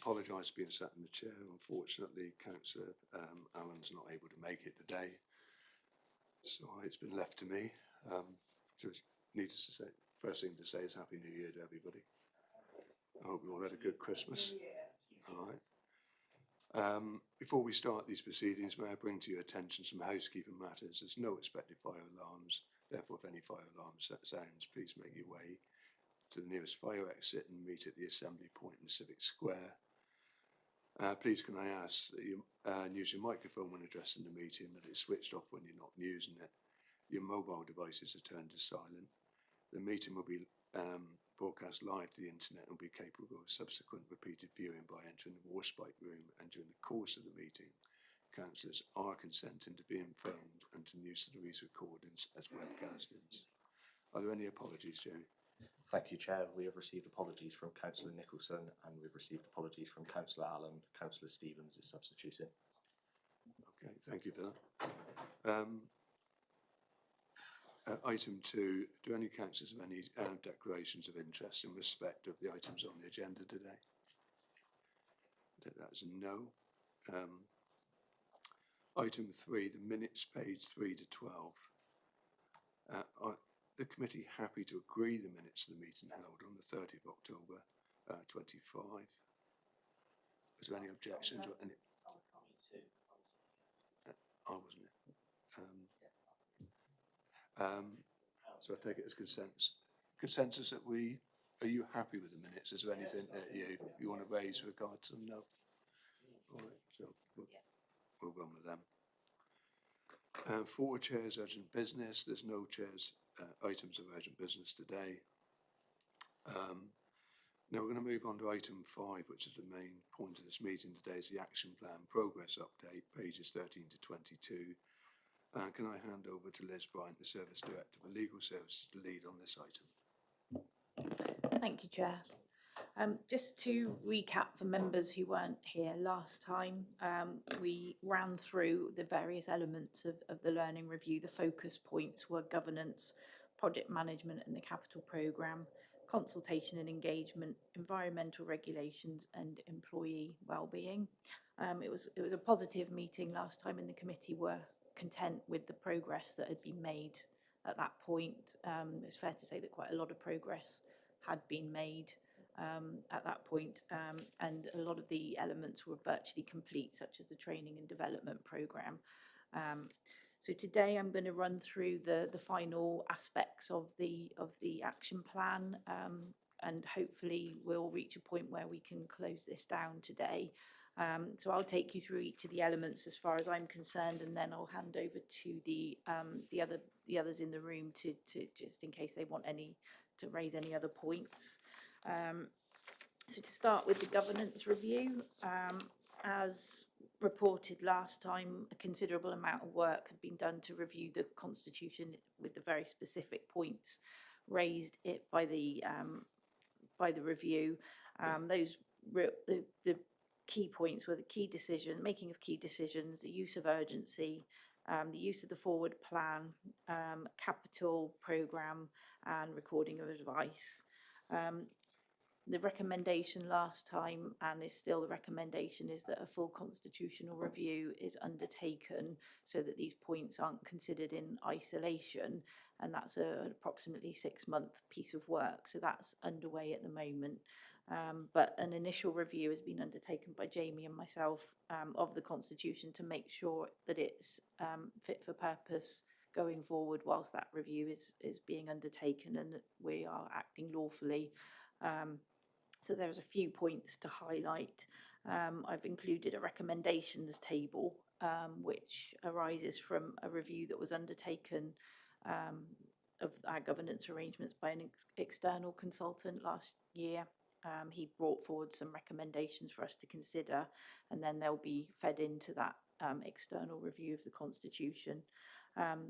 apologise for being sat in the chair. Unfortunately, Councillor Allen's not able to make it today, so it's been left to me. Just needless to say, first thing to say is Happy New Year to everybody. I hope you all had a good Christmas. All right. Before we start these proceedings, may I bring to your attention some housekeeping matters. There's no expected fire alarms. Therefore, if any fire alarm sounds, please make your way to the nearest fire exit and meet at the assembly point in the Civic Square. Please can I ask that you use your microphone when addressing the meeting, that it's switched off when you're not using it. Your mobile devices are turned to silent. The meeting will be broadcast live to the internet and will be capable of subsequent repeated viewing by entering the Warspite room, and during the course of the meeting, councillors are consenting to being phoned and to use of these recordings as webcastings. Are there any apologies, Jamie? Thank you, Chair. We have received apologies from Councillor Nicholson, and we've received apologies from Councillor Allen. Councillor Stevens is substituting. Okay, thank you for that. Item 2, do any councillors have any declarations of interest in respect of the items on the agenda today? I think that is a no. Item 3, the minutes, page 3 to 12. Are the committee happy to agree the minutes of the meeting held on the 30th of October 25? Is there any objections? Or any? I wasn't it. So I take it as consensus that are you happy with the minutes? Is there anything that you want to raise regarding them? No. All right, so we'll run with them. 4 chairs urgent business. There's no chairs items of urgent business today. Now we're going to move on to item 5, which is the main point of this meeting today, is the action plan progress update, pages 13 to 22. Can I hand over to Liz Bryant, the Service Director for Legal Services, to lead on this item? Thank you, Chair. Just to recap for members who weren't here last time, we ran through the various elements of the learning review. The focus points were governance, project management and the capital programme, consultation and engagement, environmental regulations and employee wellbeing. It was a positive meeting last time, and the committee were content with the progress that had been made at that point. It's fair to say that quite a lot of progress had been made at that point, and a lot of the elements were virtually complete, such as the training and development programme. So today I'm going to run through the final aspects of the action plan, and hopefully we'll reach a point where we can close this down today. So I'll take you through each of the elements as far as I'm concerned, and then I'll hand over to the others in the room to just in case they want to raise any other points. So to start with the governance review, as reported last time, a considerable amount of work had been done to review the constitution with the very specific points raised by the review. The key points were the key decision, making of key decisions, the use of urgency, the use of the forward plan, capital programme and recording of advice. The recommendation last time, and is still the recommendation, is that a full constitutional review is undertaken so that these points aren't considered in isolation, and that's an approximately 6-month piece of work, so that's underway at the moment. But an initial review has been undertaken by Jamie and myself of the constitution to make sure that it's fit for purpose going forward whilst that review is being undertaken, and that we are acting lawfully. So there's a few points to highlight. I've included a recommendations table which arises from a review that was undertaken of our governance arrangements by an external consultant last year. He brought forward some recommendations for us to consider, and then they'll be fed into that external review of the constitution.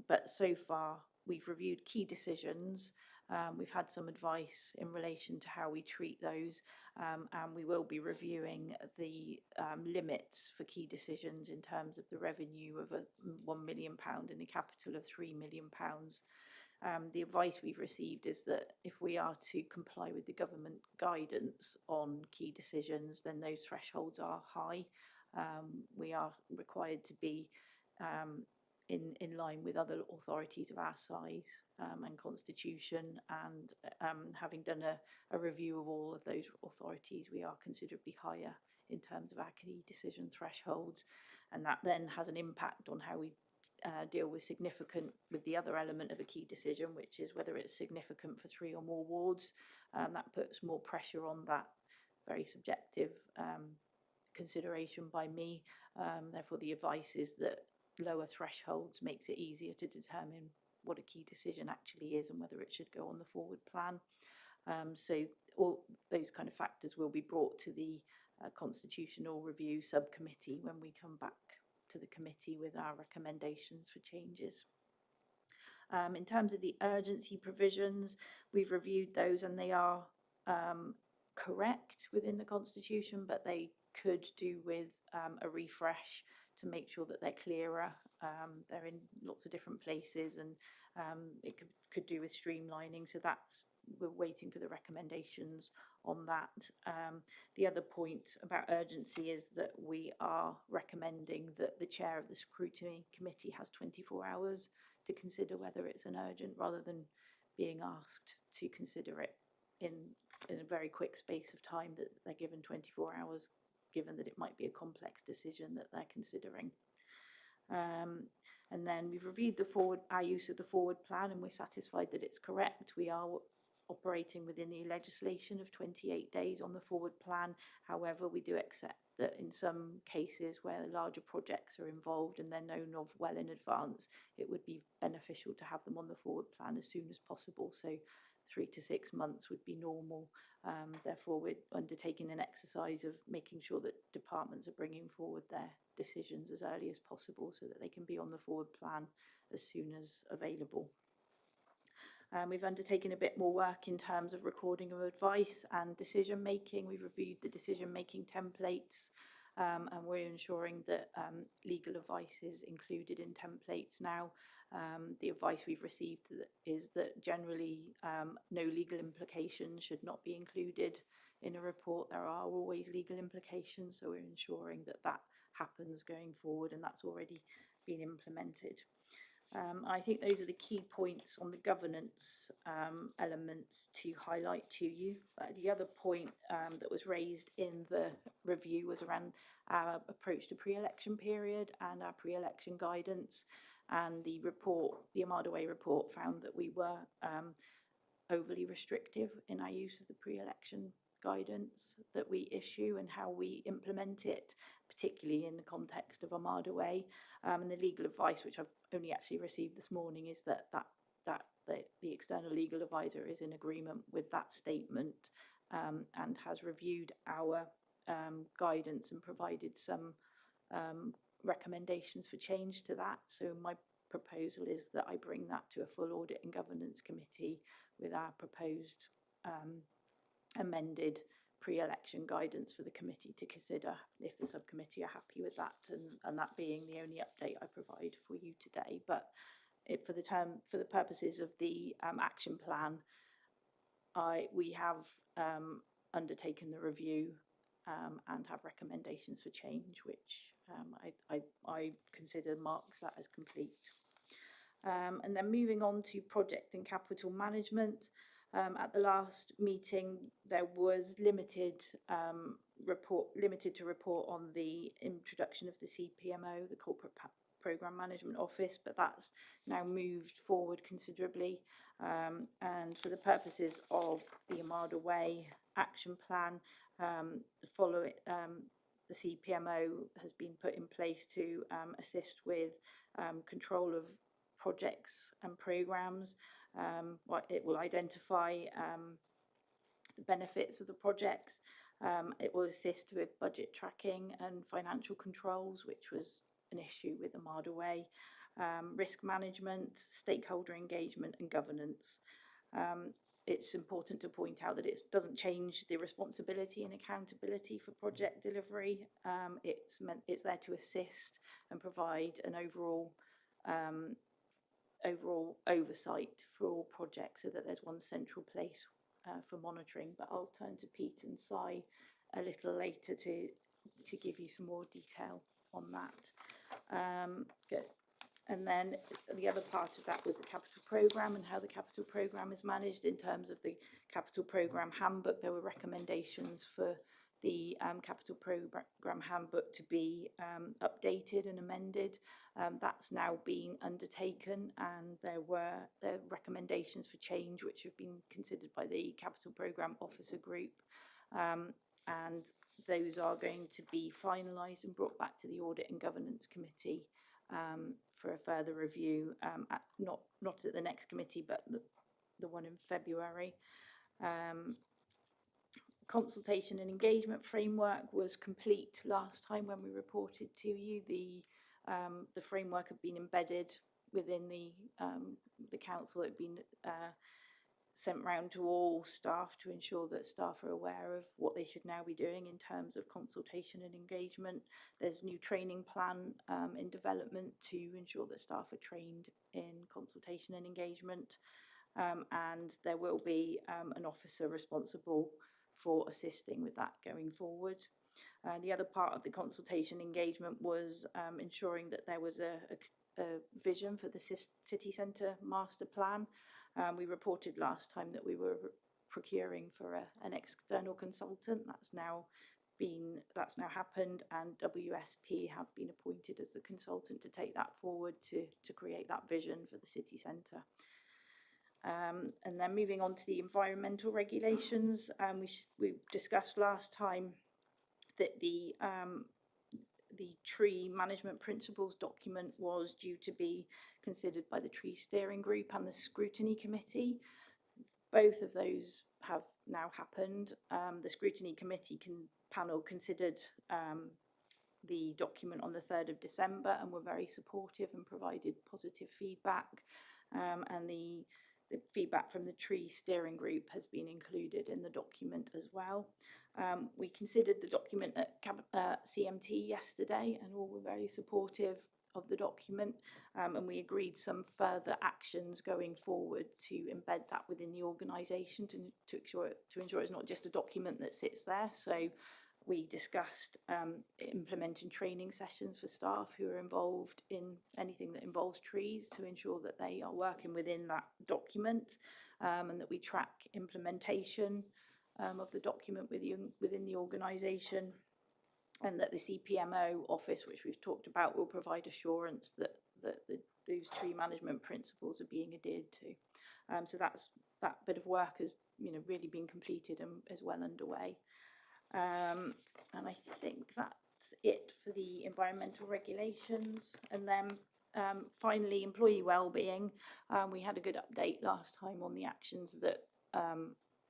But so far we've reviewed key decisions. We've had some advice in relation to how we treat those, and we will be reviewing the limits for key decisions in terms of the revenue of £1 million and the capital of £3 million. The advice we've received is that if we are to comply with the government guidance on key decisions, then those thresholds are high. We are required to be in line with other authorities of our size and constitution, and having done a review of all of those authorities, we are considerably higher in terms of our key decision thresholds, and that then has an impact on how we deal with the other element of a key decision, which is whether it's significant for 3 or more wards. That puts more pressure on that very subjective consideration by me. Therefore, the advice is that lower thresholds makes it easier to determine what a key decision actually is and whether it should go on the forward plan. So all those kind of factors will be brought to the constitutional review subcommittee when we come back to the committee with our recommendations for changes. In terms of the urgency provisions, we've reviewed those and they are correct within the constitution, but they could do with a refresh to make sure that they're clearer. They're in lots of different places, and it could do with streamlining. So we're waiting for the recommendations on that. The other point about urgency is that we are recommending that the chair of the scrutiny committee has 24 hours to consider whether it's an urgent, rather than being asked to consider it in a very quick space of time, that they're given 24 hours, given that it might be a complex decision that they're considering. And then we've reviewed our use of the forward plan, and we're satisfied that it's correct. We are operating within the legislation of 28 days on the forward plan. However, we do accept that in some cases where larger projects are involved and they're known of well in advance, it would be beneficial to have them on the forward plan as soon as possible. So 3 to 6 months would be normal. Therefore, we're undertaking an exercise of making sure that departments are bringing forward their decisions as early as possible so that they can be on the forward plan as soon as available. We've undertaken a bit more work in terms of recording of advice and decision making. We've reviewed the decision making templates, and we're ensuring that legal advice is included in templates now. The advice we've received is that generally no legal implications should not be included in a report. There are always legal implications, so we're ensuring that that happens going forward, and that's already been implemented. I think those are the key points on the governance elements to highlight to you. The other point that was raised in the review was around our approach to pre-election period and our pre-election guidance. And the Armada Way report found that we were overly restrictive in our use of the pre-election guidance that we issue and how we implement it, particularly in the context of Armada Way. And the legal advice, which I've only actually received this morning, is that the external legal advisor is in agreement with that statement and has reviewed our guidance and provided some recommendations for change to that. So my proposal is that I bring that to a full audit and governance committee with our proposed amended pre-election guidance for the committee to consider, if the subcommittee are happy with that, and that being the only update I provide for you today. But for the purposes of the action plan, we have undertaken the review and have recommendations for change, which I consider marks that as complete. And then moving on to project and capital management. At the last meeting, there was limited to report on the introduction of the CPMO, the Corporate Programme Management Office, but that's now moved forward considerably. And for the purposes of the Armada Way action plan, the CPMO has been put in place to assist with control of projects and programmes. It will identify the benefits of the projects. It will assist with budget tracking and financial controls, which was an issue with Armada Way, risk management, stakeholder engagement and governance. It's important to point out that it doesn't change the responsibility and accountability for project delivery. It's there to assist and provide an overall overall oversight for all projects, so that there's one central place for monitoring. But I'll turn to Pete and Si a little later to give you some more detail on that. Good. And then the other part of that was the capital programme and how the capital programme is managed. In terms of the capital programme handbook, there were recommendations for the capital programme handbook to be updated and amended. That's now been undertaken, and there were recommendations for change which have been considered by the capital programme officer group, and those are going to be finalised and brought back to the Audit and Governance Committee for a further review, not at the next committee, but the one in February. Consultation and engagement framework was complete last time when we reported to you. The framework had been embedded within the council. It had been sent round to all staff to ensure that staff are aware of what they should now be doing in terms of consultation and engagement. There's a new training plan in development to ensure that staff are trained in consultation and engagement, and there will be an officer responsible for assisting with that going forward. The other part of the consultation engagement was ensuring that there was a vision for the city centre master plan. We reported last time that we were procuring for an external consultant. That's now happened, and WSP have been appointed as the consultant to take that forward to create that vision for the city centre. And then moving on to the environmental regulations, we discussed last time that the tree management principles document was due to be considered by the tree steering group and the scrutiny committee. Both of those have now happened. The scrutiny committee panel considered the document on the 3rd of December and were very supportive and provided positive feedback, and the feedback from the tree steering group has been included in the document as well. We considered the document at CMT yesterday, and all were very supportive of the document, and we agreed some further actions going forward to embed that within the organisation to ensure it's not just a document that sits there. So we discussed implementing training sessions for staff who are involved in anything that involves trees to ensure that they are working within that document, and that we track implementation of the document within the organisation, and that the CPMO office, which we've talked about, will provide assurance that those tree management principles are being adhered to. So that bit of work has really been completed and is well underway. And I think that's it for the environmental regulations. And then finally, employee wellbeing. We had a good update last time on the actions that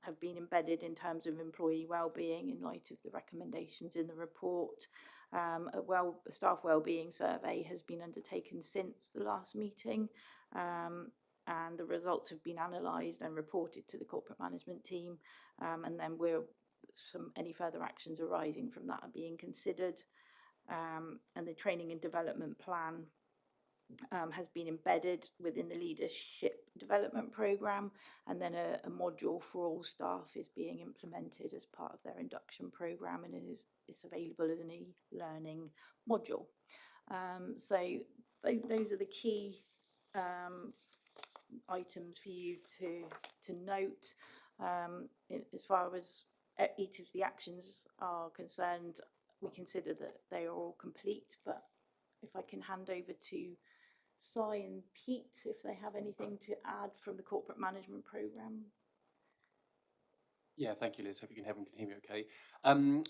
have been embedded in terms of employee wellbeing in light of the recommendations in the report. A staff wellbeing survey has been undertaken since the last meeting, and the results have been analysed and reported to the corporate management team, and then any further actions arising from that are being considered, and the training and development plan has been embedded within the leadership development programme, and then a module for all staff is being implemented as part of their induction programme, and it's available as an e-learning module. So those are the key items for you to note. As far as each of the actions are concerned, we consider that they are all complete, but if I can hand over to Si and Pete if they have anything to add from the corporate management programme. Yeah, thank you, Liz. Hope you can hear me okay.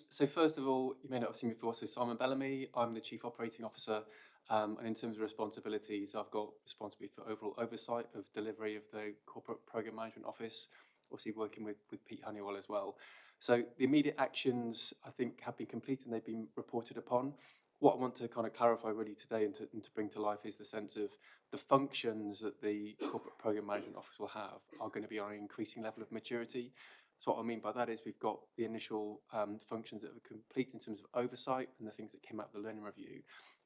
So first of all, you may not have seen me before, so Simon Bellamy, I'm the Chief Operating Officer, and in terms of responsibilities, I've got responsibility for overall oversight of delivery of the Corporate Programme Management Office, obviously working with Pete Honeywell as well. So the immediate actions, I think, have been completed and they've been reported upon. What I want to kind of clarify really today and to bring to life is the sense of the functions that the Corporate Programme Management Office will have are going to be on an increasing level of maturity. So what I mean by that is we've got the initial functions that are complete in terms of oversight and the things that came out of the learning review.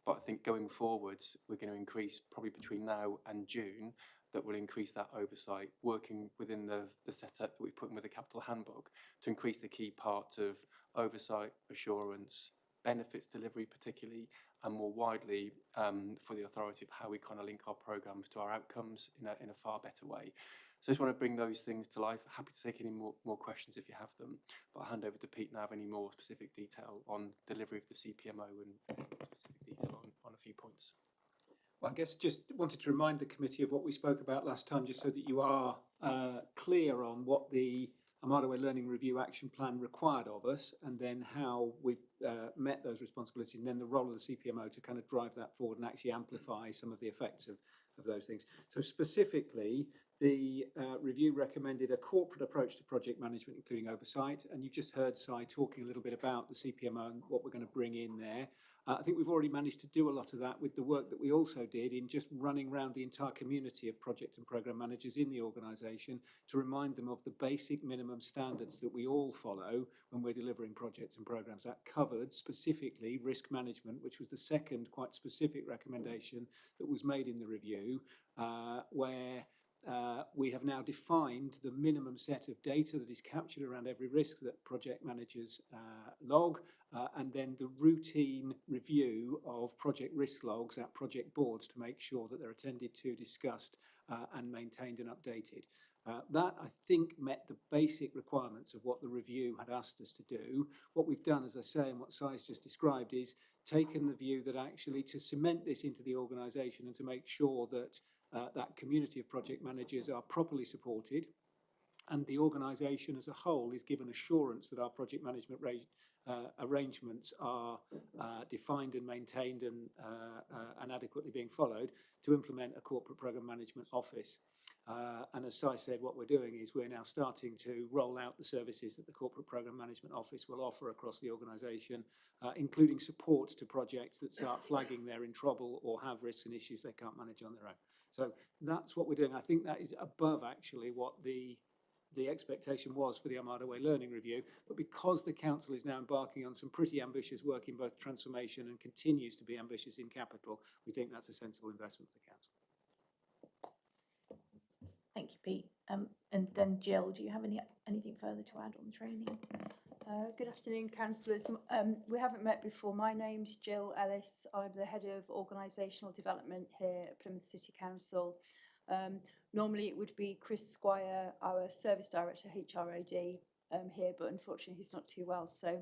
But I think going forwards, we're going to increase probably between now and June, that will increase that oversight, working within the setup that we put in with the capital handbook to increase the key parts of oversight, assurance, benefits delivery particularly, and more widely for the authority of how we kind of link our programmes to our outcomes in a far better way. So I just want to bring those things to life. Happy to take any more questions if you have them, but I'll hand over to Pete now, any more specific detail on delivery of the CPMO and specific detail on a few points. Well, I guess just wanted to remind the committee of what we spoke about last time, just so that you are clear on what the Armada Way Learning Review Action Plan required of us, and then how we've met those responsibilities, and then the role of the CPMO to kind of drive that forward and actually amplify some of the effects of those things. So specifically, the review recommended a corporate approach to project management, including oversight, and you just heard Si talking a little bit about the CPMO and what we're going to bring in there. I think we've already managed to do a lot of that with the work that we also did in just running around the entire community of project and programme managers in the organisation to remind them of the basic minimum standards that we all follow when we're delivering projects and programmes. That covered specifically risk management, which was the second quite specific recommendation that was made in the review, where we have now defined the minimum set of data that is captured around every risk that project managers log, and then the routine review of project risk logs at project boards to make sure that they're attended to, discussed, and maintained and updated. That, I think, met the basic requirements of what the review had asked us to do. What we've done, as I say, and what Si's just described, is taken the view that actually to cement this into the organisation and to make sure that that community of project managers are properly supported, and the organisation as a whole is given assurance that our project management arrangements are defined and maintained and adequately being followed, to implement a corporate programme management office. And as Si said, what we're doing is we're now starting to roll out the services that the corporate programme management office will offer across the organisation, including support to projects that start flagging they're in trouble or have risks and issues they can't manage on their own. So that's what we're doing. I think that is above actually what the expectation was for the Armada Way Learning Review, but because the council is now embarking on some pretty ambitious work in both transformation and continues to be ambitious in capital, we think that's a sensible investment for the council. Thank you, Pete. And then Jill, do you have anything further to add on training? Good afternoon, councillors. We haven't met before. My name's Jill Ellis. I'm the Head of Organisational Development here at Plymouth City Council. Normally it would be Chris Squire, our Service Director, HROD, here, but unfortunately he's not too well, so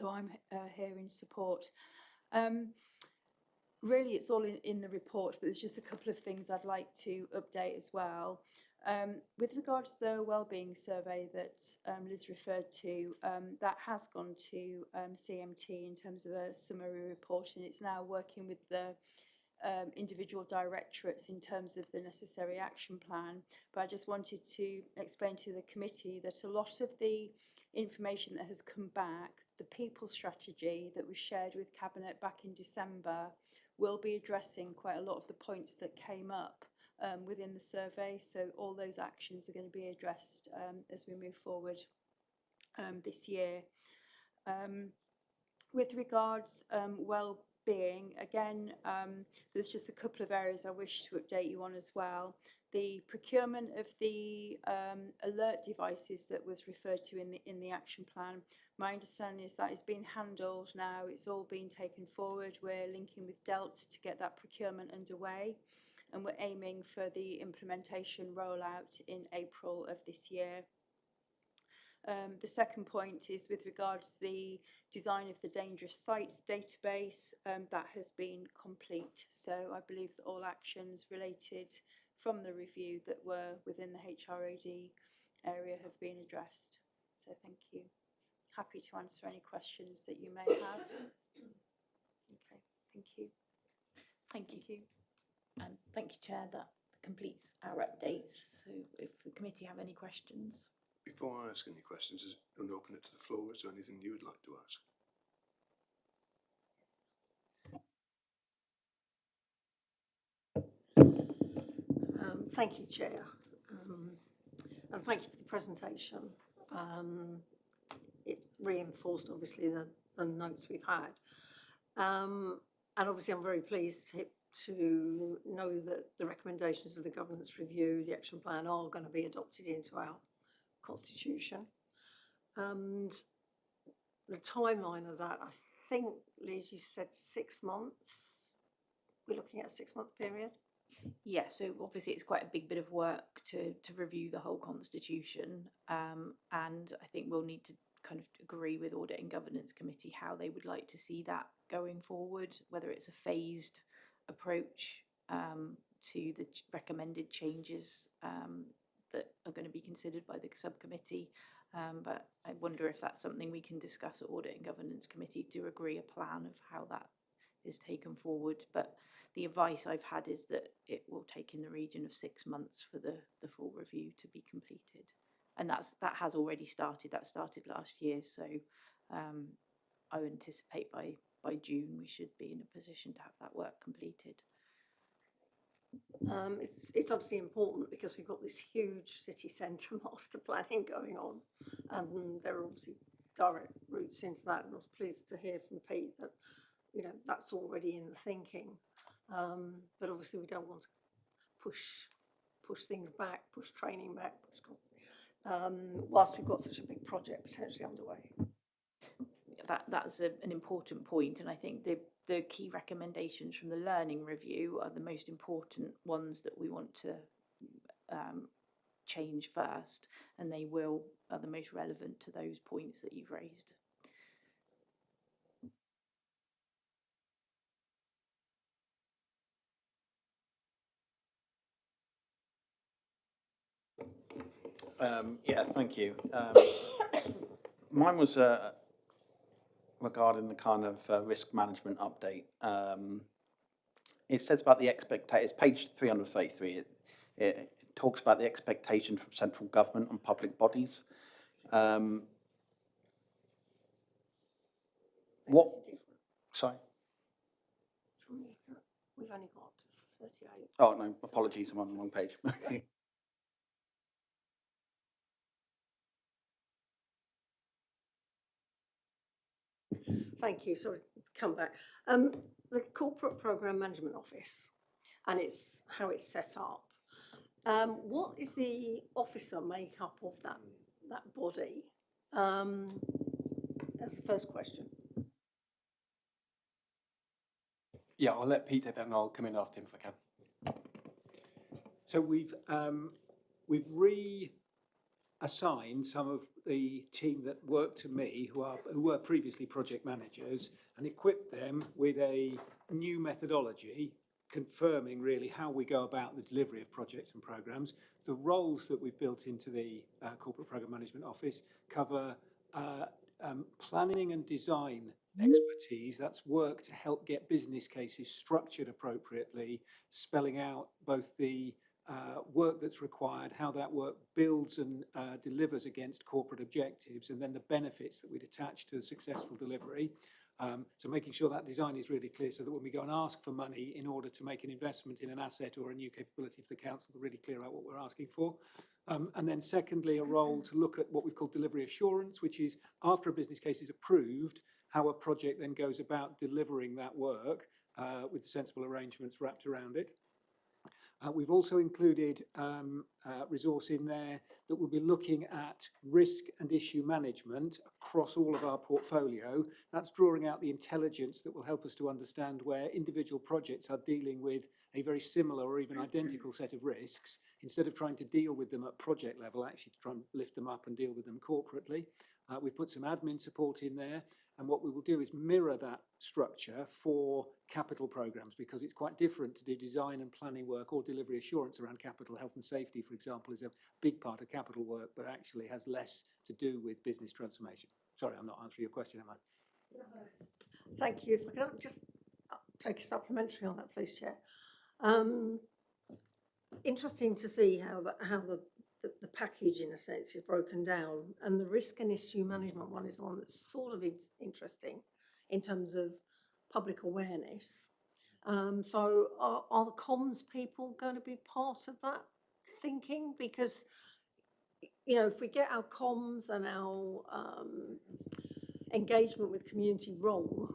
I'm here in support. Really, it's all in the report, but there's just a couple of things I'd like to update as well. With regards to the wellbeing survey that Liz referred to, that has gone to CMT in terms of a summary report, and it's now working with the individual directorates in terms of the necessary action plan. But I just wanted to explain to the committee that a lot of the information that has come back, the people strategy that was shared with Cabinet back in December, will be addressing quite a lot of the points that came up within the survey. So all those actions are going to be addressed as we move forward this year. With regards well-being, again, there's just a couple of areas I wish to update you on as well. The procurement of the alert devices that was referred to in the action plan, my understanding is that is being handled now. It's all been taken forward. We're linking with DELT to get that procurement underway, and we're aiming for the implementation rollout in April of this year. The second point is with regards to the design of the dangerous sites database. That has been complete, so I believe that all actions related from the review that were within the HROD area have been addressed. So thank you. Happy to answer any questions that you may have. Okay, thank you. Thank you. And thank you, Chair. That completes our updates. So if the committee have any questions. Before I ask any questions, I'm going to open it to the floor. Is there anything you would like to ask? Thank you, Chair, and thank you for the presentation. It reinforced, obviously, the notes we've had. And obviously, I'm very pleased to know that the recommendations of the governance review, the action plan, are going to be adopted into our constitution. And the timeline of that, I think, Liz, you said 6 months. We're looking at a 6-month period. Yeah, so obviously it's quite a big bit of work to review the whole constitution, and I think we'll need to kind of agree with Audit and Governance Committee how they would like to see that going forward, whether it's a phased approach to the recommended changes that are going to be considered by the subcommittee. But I wonder if that's something we can discuss at Audit and Governance Committee to agree a plan of how that is taken forward. But the advice I've had is that it will take in the region of 6 months for the full review to be completed. And that has already started. That started last year. So I would anticipate by June we should be in a position to have that work completed. It's obviously important because we've got this huge city centre master planning going on, and there are obviously direct routes into that. And I was pleased to hear from Pete that, you know, that's already in the thinking. But obviously we don't want to push things back, push training back, whilst we've got such a big project potentially underway. That's an important point, and I think the key recommendations from the learning review are the most important ones that we want to change first, and they are the most relevant to those points that you've raised. Yeah, thank you. Mine was regarding the kind of risk management update. It says about the it's page 333. It talks about the expectation from central government and public bodies. Sorry? We've only got 38. Oh, no, apologies, I'm on the wrong page. Thank you. Sorry to come back. The Corporate Programme Management Office, and it's how it's set up. What is the officer makeup of that body? That's the first question. Yeah, I'll let Pete take that and I'll come in after him if I can. So we've reassigned some of the team that worked to me, who were previously project managers, and equipped them with a new methodology confirming really how we go about the delivery of projects and programmes. The roles that we've built into the Corporate Programme Management Office cover planning and design expertise. That's work to help get business cases structured appropriately, spelling out both the work that's required, how that work builds and delivers against corporate objectives, and then the benefits that we'd attach to successful delivery. So making sure that design is really clear so that when we go and ask for money in order to make an investment in an asset or a new capability for the council, we're really clear about what we're asking for. And then secondly, a role to look at what we've called delivery assurance, which is after a business case is approved, how a project then goes about delivering that work with sensible arrangements wrapped around it. We've also included resource in there that will be looking at risk and issue management across all of our portfolio. That's drawing out the intelligence that will help us to understand where individual projects are dealing with a very similar or even identical set of risks, instead of trying to deal with them at project level, actually to try and lift them up and deal with them corporately. We've put some admin support in there, and what we will do is mirror that structure for capital programmes, because it's quite different to do design and planning work or delivery assurance around capital. Health and safety, for example, is a big part of capital work, but actually has less to do with business transformation. Sorry, I'm not answering your question, am I? Thank you. If I can just take a supplementary on that, please, Chair. Interesting to see how the package, in a sense, is broken down, and the risk and issue management one is the one that's sort of interesting in terms of public awareness. So are the comms people going to be part of that thinking? Because you know, if we get our comms and our engagement with community wrong,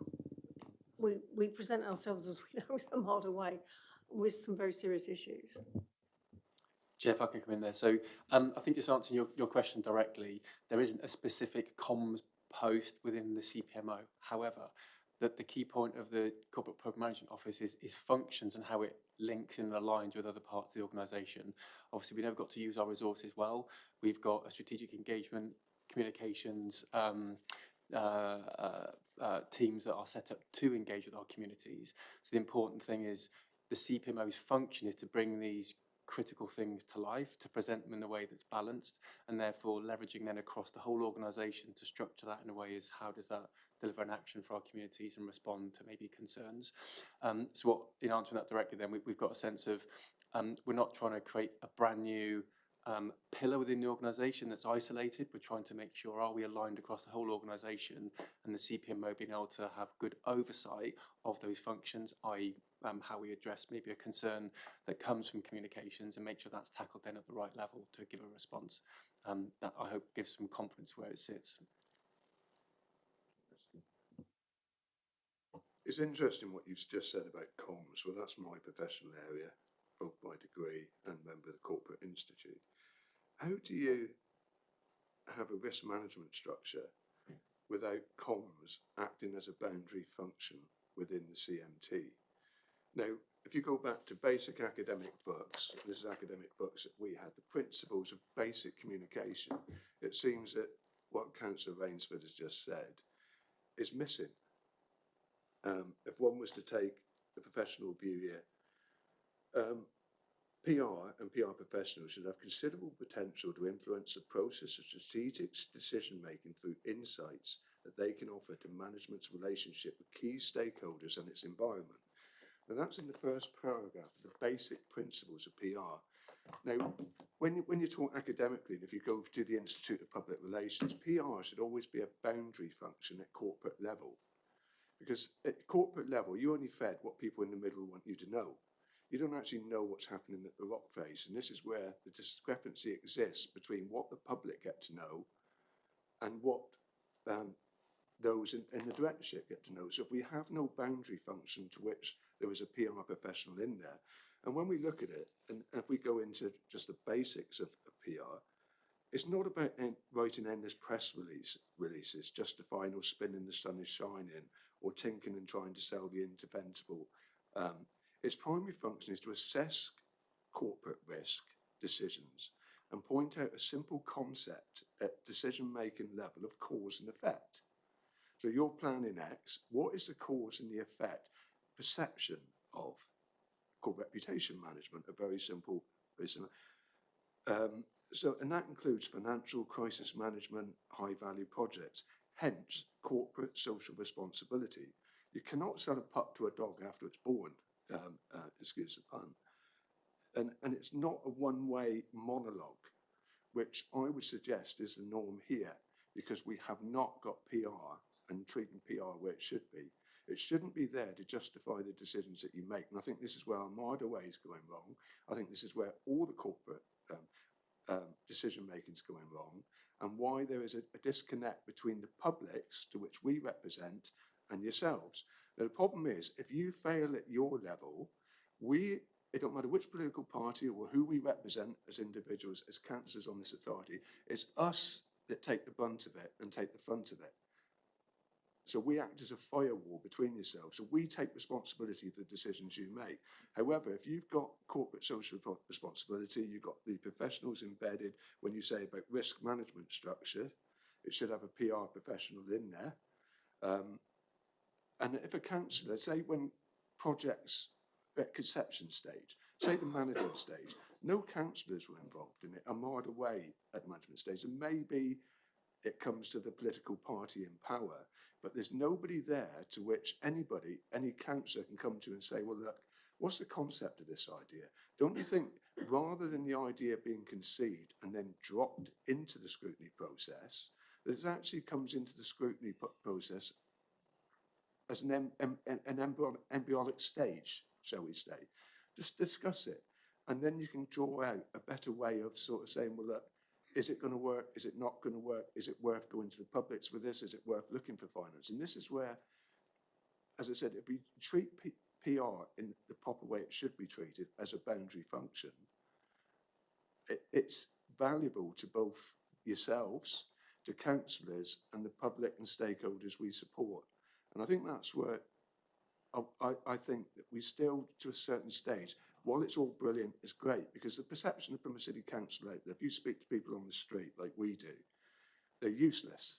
we present ourselves, as we know, with Armada Way, with some very serious issues. Chair, if I can come in there. So I think just answering your question directly, there isn't a specific comms post within the CPMO. However, the key point of the Corporate Programme Management Office is functions and how it links and aligns with other parts of the organisation. Obviously, we never got to use our resources well. We've got a strategic engagement, communications teams that are set up to engage with our communities. So the important thing is the CPMO's function is to bring these critical things to life, to present them in a way that's balanced, and therefore leveraging then across the whole organisation to structure that in a way is how does that deliver an action for our communities and respond to maybe concerns. So what, in answering that directly then, we've got a sense of we're not trying to create a brand new pillar within the organisation that's isolated. We're trying to make sure, are we aligned across the whole organisation, and the CPMO being able to have good oversight of those functions, i.e. How we address maybe a concern that comes from communications and make sure that's tackled then at the right level to give a response. That I hope gives some confidence where it sits. It's interesting what you've just said about comms. Well, that's my professional area, both by degree and member of the Corporate Institute. How do you have a risk management structure without comms acting as a boundary function within the CMT? Now, if you go back to basic academic books, this is academic books that we had, the principles of basic communication, it seems that what Councillor Rainsford has just said is missing. If one was to take the professional view here, PR and PR professionals should have considerable potential to influence the process of strategic decision-making through insights that they can offer to management's relationship with key stakeholders and its environment. And that's in the first paragraph of the basic principles of PR. Now, when you talk academically, and if you go to the Institute of Public Relations, PR should always be a boundary function at corporate level. Because at corporate level, you only fed what people in the middle want you to know. You don't actually know what's happening at the rock face. And this is where the discrepancy exists between what the public get to know and what those in the directorship get to know. So if we have no boundary function to which there is a PR professional in there, and when we look at it, and if we go into just the basics of PR, it's not about writing endless press releases, justifying or spinning the sun is shining, or tinking and trying to sell the indefensible. Its primary function is to assess corporate risk decisions and point out a simple concept at decision-making level of cause and effect. So you're planning X, what is the cause and the effect? Perception of, called reputation management, a very simple. And that includes financial crisis management, high-value projects, hence corporate social responsibility. You cannot sell a pup to a dog after it's born, excuse the pun. And it's not a one-way monologue, which I would suggest is the norm here, because we have not got PR and treating PR where it should be. It shouldn't be there to justify the decisions that you make. And I think this is where Armada Way is going wrong. I think this is where all the corporate decision-making is going wrong, and why there is a disconnect between the publics, to which we represent, and yourselves. Now, the problem is, if you fail at your level, it don't matter which political party or who we represent as individuals, as councillors on this authority, it's us that take the brunt of it and take the front of it. So we act as a firewall between yourselves. So we take responsibility for the decisions you make. However, if you've got corporate social responsibility, you've got the professionals embedded, when you say about risk management structure, it should have a PR professional in there. And if a councillor, say when projects at conception stage, say the management stage, no councillors were involved in it, Armada Way at management stage, and maybe it comes to the political party in power, but there's nobody there to which anybody, any councillor can come to and say, well, look, what's the concept of this idea? Don't you think, rather than the idea being conceived and then dropped into the scrutiny process, that it actually comes into the scrutiny process as an embryonic stage, shall we say? Just discuss it. And then you can draw out a better way of sort of saying, well, look, is it going to work? Is it not going to work? Is it worth going to the publics with this? Is it worth looking for finance? And this is where, as I said, if we treat PR in the proper way it should be treated as a boundary function, it's valuable to both yourselves, to councillors and the public and stakeholders we support. And I think that's where I think that we still, to a certain stage, while it's all brilliant, it's great, because the perception of Plymouth City Council out there, if you speak to people on the street like we do, they're useless.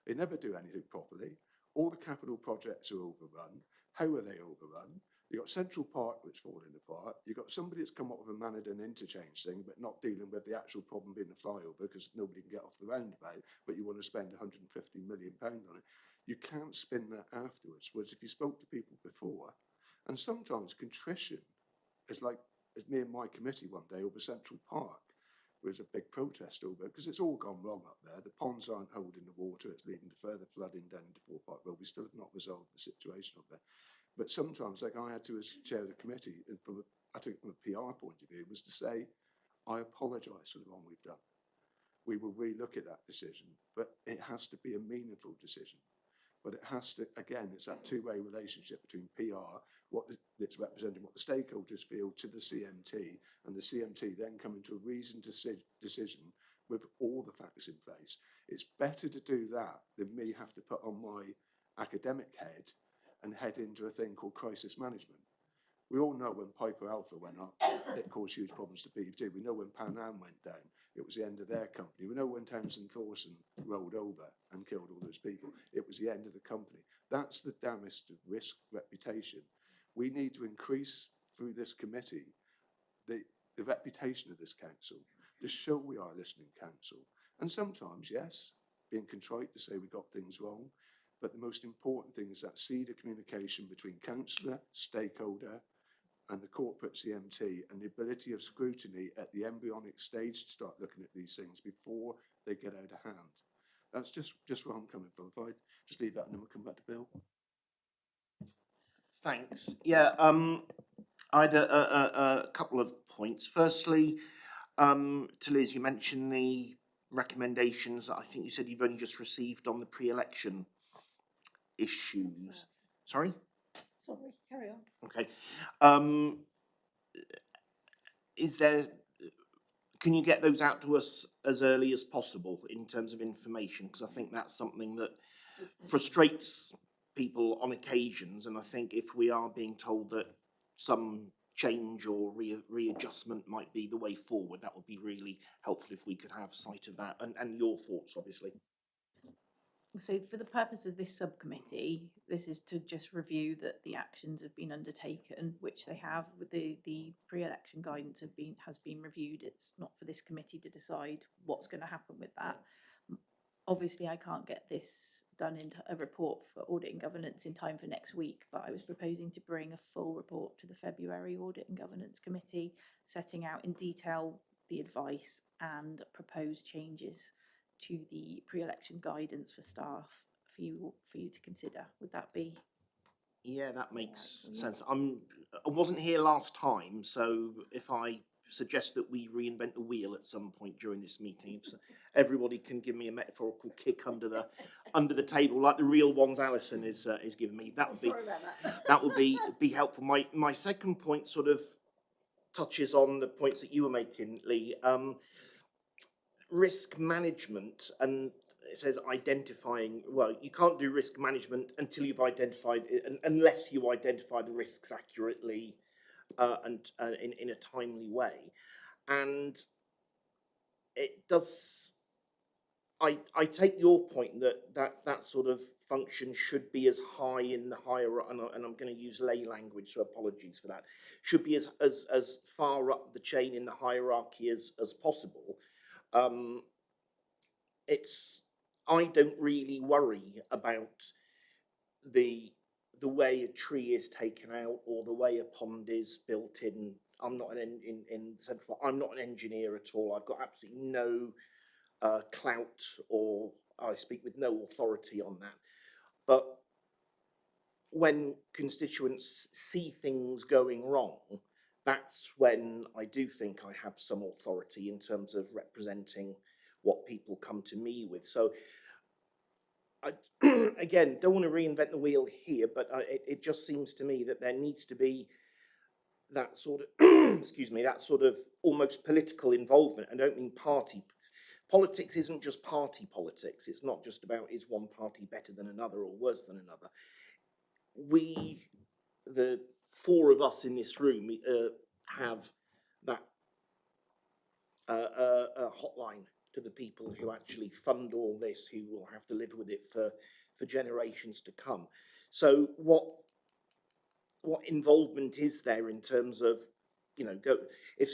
They never do anything properly. All the capital projects are overrun. How are they overrun? You've got Central Park, which is falling apart. You've got somebody that's come up with a Manadon interchange thing, but not dealing with the actual problem being the flyover, because nobody can get off the roundabout, but you want to spend £150 million on it. You can't spin that afterwards. Whereas if you spoke to people before, and sometimes contrition is like, as me and my committee one day over Central Park, was a big protest over it, because it's all gone wrong up there. The ponds aren't holding the water. It's leading to further flooding down into Fort Park Road. We still have not resolved the situation up there. But sometimes, like I had to, as chair of the committee, and I took it from a PR point of view, was to say, I apologise for the wrong we've done. We will relook at that decision, but it has to be a meaningful decision. But it has to, again, it's that two-way relationship between PR, it's representing what the stakeholders feel, to the CMT, and the CMT then coming to a reasoned decision with all the facts in place. It's better to do that than me have to put on my academic head and head into a thing called crisis management. We all know when Piper Alpha went up, it caused huge problems to PVT. We know when Pan Am went down, it was the end of their company. We know when Townsend Thorson rolled over and killed all those people, it was the end of the company. That's the damage to risk reputation. We need to increase, through this committee, the reputation of this council, to show we are a listening council. And sometimes, yes, being contrite to say we got things wrong, but the most important thing is that seed of communication between councillor, stakeholder, and the corporate CMT, and the ability of scrutiny at the embryonic stage to start looking at these things before they get out of hand. That's just where I'm coming from. If I just leave that and then we'll come back to Bill. Thanks. Yeah, I had a couple of points. Firstly, to Liz, you mentioned the recommendations that I think you said you've only just received on the pre-election issues. Sorry? Sorry, carry on. Okay. Can you get those out to us as early as possible in terms of information? Because I think that's something that frustrates people on occasions, and I think if we are being told that some change or readjustment might be the way forward, that would be really helpful if we could have sight of that, and your thoughts, obviously. So for the purpose of this subcommittee, this is to just review that the actions have been undertaken, which they have. With the pre-election guidance has been reviewed. It's not for this committee to decide what's going to happen with that. Obviously, I can't get this done into a report for audit and governance in time for next week, but I was proposing to bring a full report to the February Audit and Governance Committee, setting out in detail the advice and proposed changes to the pre-election guidance for staff for you to consider. Would that be? Yeah, that makes sense. I wasn't here last time, so if I suggest that we reinvent the wheel at some point during this meeting, if everybody can give me a metaphorical kick under the table, like the real ones Alison is giving me, that would be that would be helpful. My second point sort of touches on the points that you were making, Lee. Risk management, and it says identifying. Well, you can't do risk management until you've identified it, unless you identify the risks accurately and in a timely way. And it does. I take your point that sort of function should be as high in the hierarchy, and I'm going to use lay language, so apologies for that. Should be as far up the chain in the hierarchy as possible. I don't really worry about the way a tree is taken out or the way a pond is built in. I'm not in central. I'm not an engineer at all. I've got absolutely no clout, or I speak with no authority on that. But when constituents see things going wrong, that's when I do think I have some authority in terms of representing what people come to me with. So I, again, don't want to reinvent the wheel here, but it just seems to me that there needs to be that sort of, excuse me, that sort of almost political involvement. I don't mean party. Politics isn't just party politics. It's not just about is one party better than another or worse than another. We, the four of us in this room, have that hotline to the people who actually fund all this, who will have to live with it for generations to come. So what involvement is there in terms of, you know, if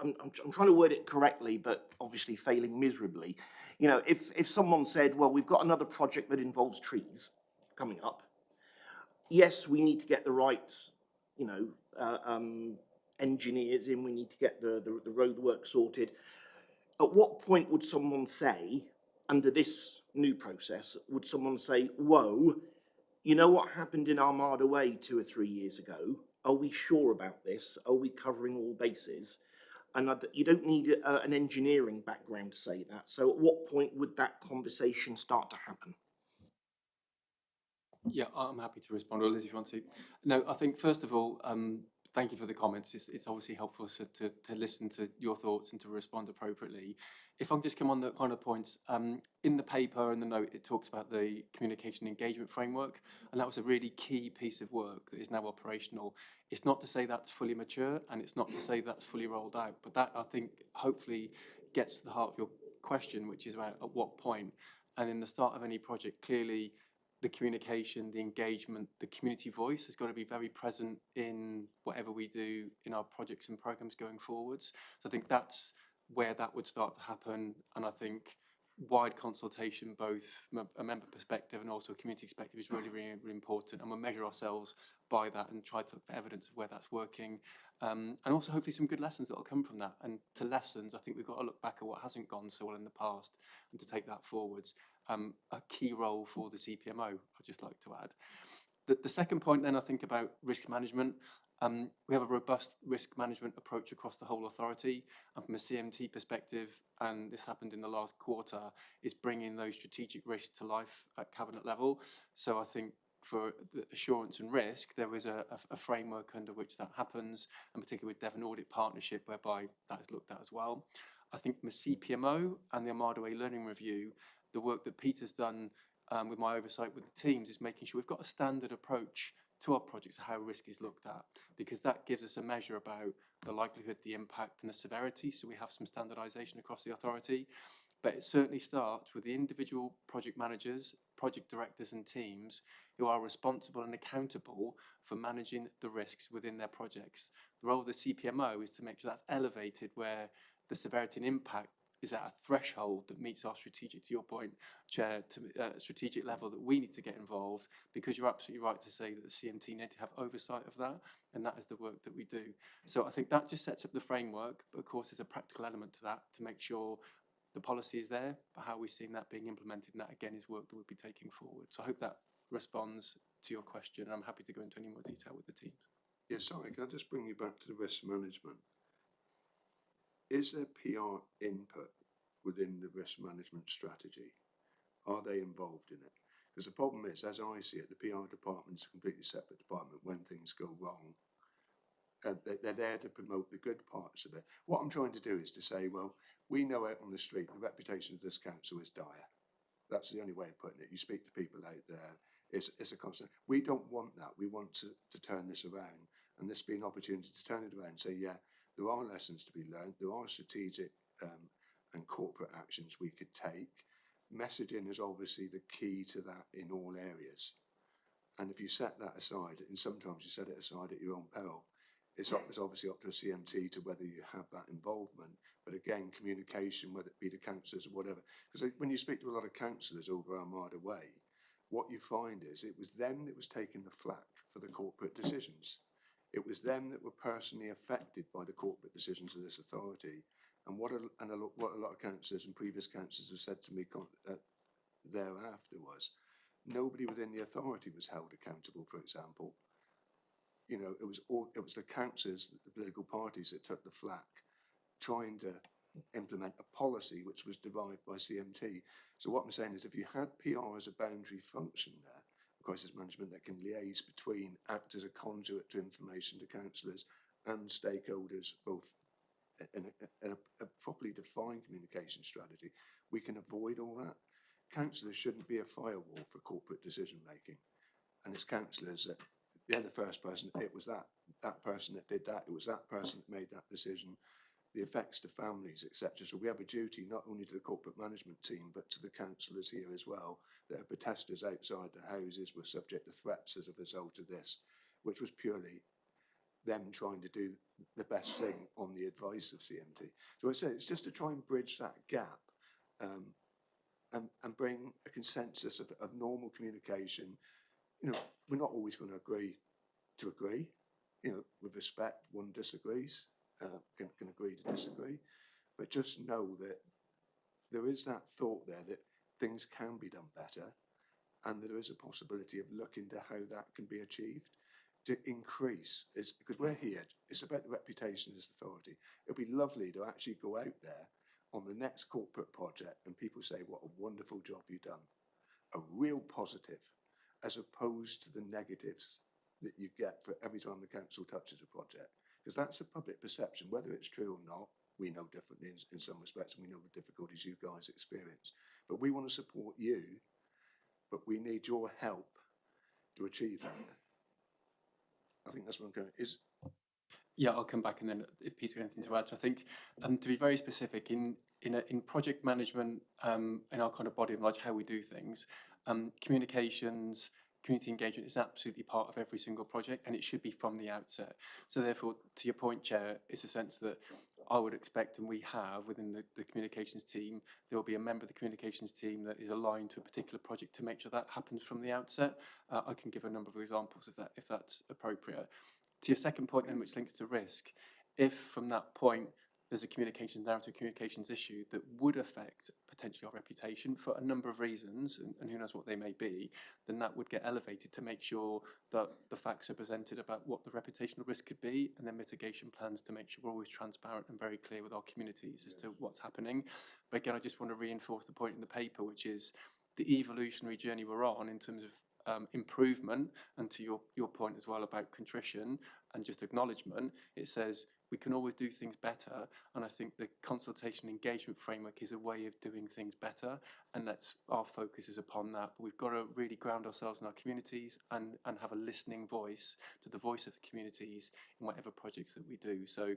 I'm trying to word it correctly, but obviously failing miserably. You know, if someone said, well, we've got another project that involves trees coming up. Yes, we need to get the right, you know, engineers in. We need to get the road work sorted. At what point would someone say, under this new process, would someone say, whoa, you know what happened in Armada Way 2 or 3 years ago? Are we sure about this? Are we covering all bases? And you don't need an engineering background to say that. So at what point would that conversation start to happen? Yeah, I'm happy to respond, or Liz, if you want to. No, I think first of all, thank you for the comments. It's obviously helpful to listen to your thoughts and to respond appropriately. If I can just come on the kind of points, in the paper and the note, it talks about the communication engagement framework, and that was a really key piece of work that is now operational. It's not to say that's fully mature, and it's not to say that's fully rolled out, but that, I think, hopefully gets to the heart of your question, which is about at what point. And in the start of any project, clearly, the communication, the engagement, the community voice has got to be very present in whatever we do in our projects and programs going forwards. So I think that's where that would start to happen. And I think wide consultation, both from a member perspective and also a community perspective, is really, really, really important. And we'll measure ourselves by that and try to look for evidence of where that's working. And also hopefully some good lessons that will come from that. And to lessons, I think we've got to look back at what hasn't gone so well in the past and to take that forwards. A key role for the CPMO, I'd just like to add. The second point then, I think about risk management. We have a robust risk management approach across the whole authority, and from a CMT perspective, and this happened in the last quarter, is bringing those strategic risks to life at cabinet level. So I think for the assurance and risk, there is a framework under which that happens, and particularly with Devon Audit Partnership, whereby that is looked at as well. I think from a CPMO and the Armada Way Learning Review, the work that Peter's done with my oversight with the teams is making sure we've got a standard approach to our projects, how risk is looked at, because that gives us a measure about the likelihood, the impact and the severity. So we have some standardisation across the authority, but it certainly starts with the individual project managers, project directors and teams who are responsible and accountable for managing the risks within their projects. The role of the CPMO is to make sure that's elevated where the severity and impact is at a threshold that meets our strategic, to your point, Chair, to strategic level that we need to get involved, because you're absolutely right to say that the CMT need to have oversight of that, and that is the work that we do. So I think that just sets up the framework, but of course there's a practical element to that to make sure the policy is there, but how we're seeing that being implemented, and that again is work that we'll be taking forward. So I hope that responds to your question, and I'm happy to go into any more detail with the teams. Yeah, sorry, can I just bring you back to the risk management? Is there PR input within the risk management strategy? Are they involved in it? Because the problem is, as I see it, the PR department is a completely separate department when things go wrong. They're there to promote the good parts of it. What I'm trying to do is to say, well, we know out on the street the reputation of this council is dire. That's the only way of putting it. You speak to people out there, it's a constant. We don't want that. We want to turn this around, and this be an opportunity to turn it around and say, yeah, there are lessons to be learned. There are strategic and corporate actions we could take. Messaging is obviously the key to that in all areas. And if you set that aside, and sometimes you set it aside at your own peril, it's obviously up to a CMT to whether you have that involvement. But again, communication, whether it be the councillors or whatever. Because when you speak to a lot of councillors over Armada Way, what you find is it was them that was taking the flak for the corporate decisions. It was them that were personally affected by the corporate decisions of this authority. And what a lot of councillors and previous councillors have said to me thereafter was, nobody within the authority was held accountable, for example. You know, it was the councillors, the political parties that took the flak, trying to implement a policy which was derived by CMT. So what I'm saying is if you had PR as a boundary function there, crisis management that can liaise between, act as a conduit to information to councillors and stakeholders, both in a properly defined communication strategy, we can avoid all that. Councillors shouldn't be a firewall for corporate decision making. And it's councillors that they're the first person, it was that person that did that, it was that person that made that decision, the effects to families, etc. So we have a duty not only to the corporate management team, but to the councillors here as well, that are protesters outside the houses were subject to threats as a result of this, which was purely them trying to do the best thing on the advice of CMT. So I say it's just to try and bridge that gap and bring a consensus of normal communication. You know, we're not always going to agree to agree. You know, with respect, one disagrees, can agree to disagree, but just know that there is that thought there that things can be done better, and that there is a possibility of looking to how that can be achieved to increase, because we're here, it's about the reputation as authority. It'd be lovely to actually go out there on the next corporate project and people say, what a wonderful job you've done. A real positive, as opposed to the negatives that you get for every time the council touches a project. Because that's a public perception, whether it's true or not. We know differently in some respects, and we know the difficulties you guys experience. But we want to support you, but we need your help to achieve that. I think that's what I'm going is. Yeah, I'll come back, and then if Peter has anything to add. So I think to be very specific in project management, in our kind of body of knowledge, how we do things, communications, community engagement is absolutely part of every single project, and it should be from the outset. So therefore, to your point, Chair, it's a sense that I would expect, and we have within the communications team, there will be a member of the communications team that is aligned to a particular project to make sure that happens from the outset. I can give a number of examples if that's appropriate. To your second point then, which links to risk, if from that point there's a communications narrative, communications issue that would affect potentially our reputation for a number of reasons, and who knows what they may be, then that would get elevated to make sure that the facts are presented about what the reputational risk could be, and then mitigation plans to make sure we're always transparent and very clear with our communities as to what's happening. But again, I just want to reinforce the point in the paper, which is the evolutionary journey we're on in terms of improvement, and to your point as well about contrition and just acknowledgement, it says we can always do things better, and I think the consultation engagement framework is a way of doing things better, and that's our focus is upon that. But we've got to really ground ourselves in our communities and have a listening voice to the voice of the communities in whatever projects that we do. So